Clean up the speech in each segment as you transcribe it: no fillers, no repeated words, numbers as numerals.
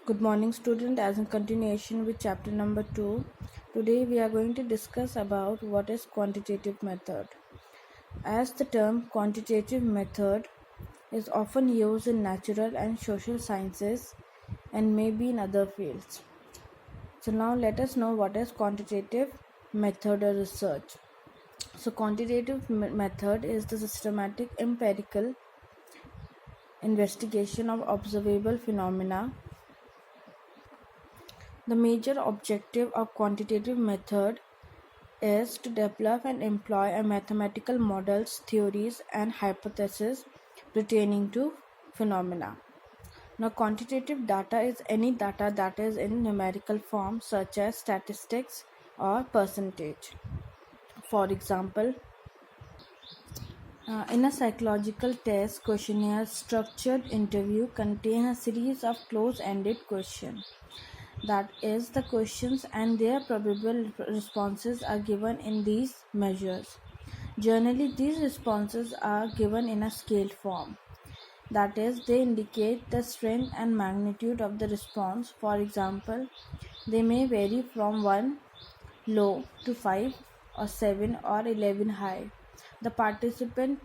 Good morning, student. As in continuation with chapter number 2, today we are going to discuss about what is quantitative method. As the term quantitative method is often used in natural and social sciences and maybe in other fields. So now let us know what is quantitative method or research. So quantitative method is the systematic empirical investigation of observable phenomena. The major objective of quantitative method is to develop and employ a mathematical models, theories, and hypotheses pertaining to phenomena. Now, quantitative data is any data that is in numerical form, such as statistics or percentage. For example, in a psychological test, questionnaire structured interview contain a series of close-ended questions. That is, the questions and their probable responses are given in these measures. Generally, these responses are given in a scale form. That is, they indicate the strength and magnitude of the response. For example, they may vary from 1 low to 5 or 7 or 11 high. The participant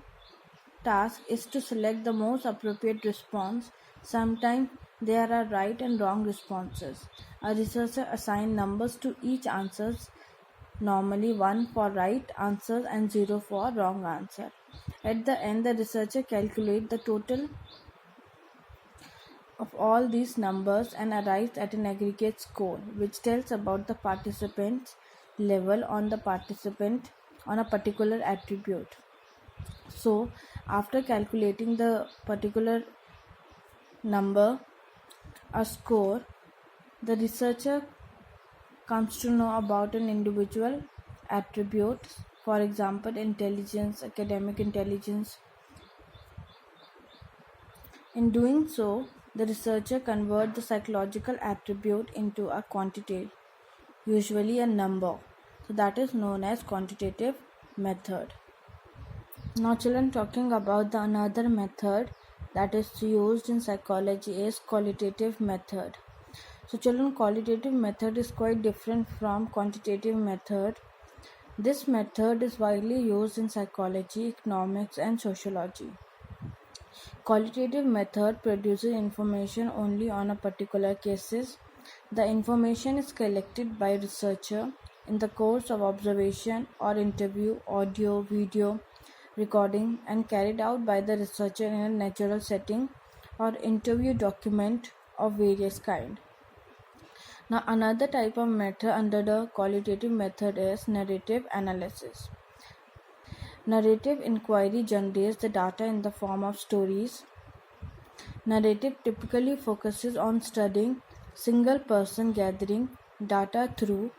task is to select the most appropriate response. Sometimes there are right and wrong responses. A researcher assigns numbers to each answer, normally 1 for right answer and 0 for wrong answer. At the end, the researcher calculates the total of all these numbers and arrives at an aggregate score, which tells about the participant's level on a particular attribute. So, after calculating the particular number or score, the researcher comes to know about an individual attribute, for example, intelligence, academic intelligence. In doing so, the researcher converts the psychological attribute into a quantity, usually a number. So that is known as quantitative method. Now children, talking about the another method that is used in psychology is qualitative method. So children, qualitative method is quite different from quantitative method. This method is widely used in psychology, economics and sociology. Qualitative method produces information only on a particular cases. The information is collected by researcher in the course of observation or interview, audio, video, recording and carried out by the researcher in a natural setting or interview document of various kind. Now another type of method under the qualitative method is narrative analysis. Narrative inquiry generates the data in the form of stories. Narrative typically focuses on studying single person gathering data through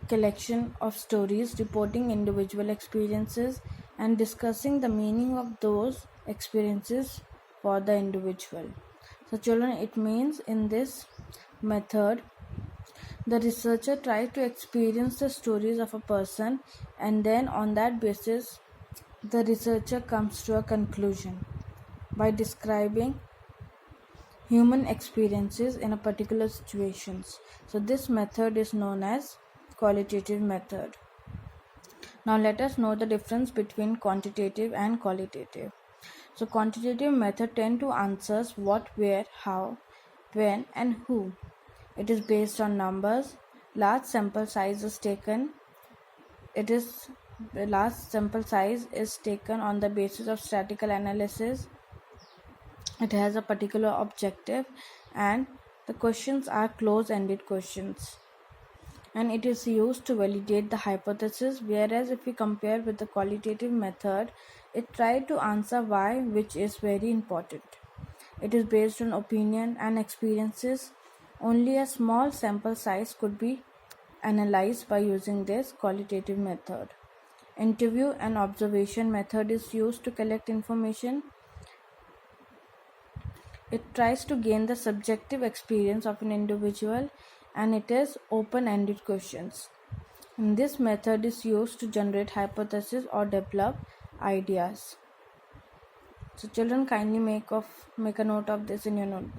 collection of stories, reporting individual experiences and discussing the meaning of those experiences for the individual. So children, it means in this method the researcher tries to experience the stories of a person and then on that basis the researcher comes to a conclusion by describing human experiences in a particular situations. So this method is known as qualitative method. Now let us know the difference between quantitative and qualitative. So quantitative method tend to answer what, where, how, when and who. It is based on numbers. Large sample size is taken. The large sample size is taken on the basis of statistical analysis. It has a particular objective and the questions are close-ended questions. And it is used to validate the hypothesis, whereas if we compare with the qualitative method, it tries to answer why, which is very important. It is based on opinion and experiences. Only a small sample size could be analyzed by using this qualitative method. Interview and observation method is used to collect information. It tries to gain the subjective experience of an individual and it is open-ended questions. And this method is used to generate hypotheses or develop ideas. So children, kindly make a note of this in your notebook.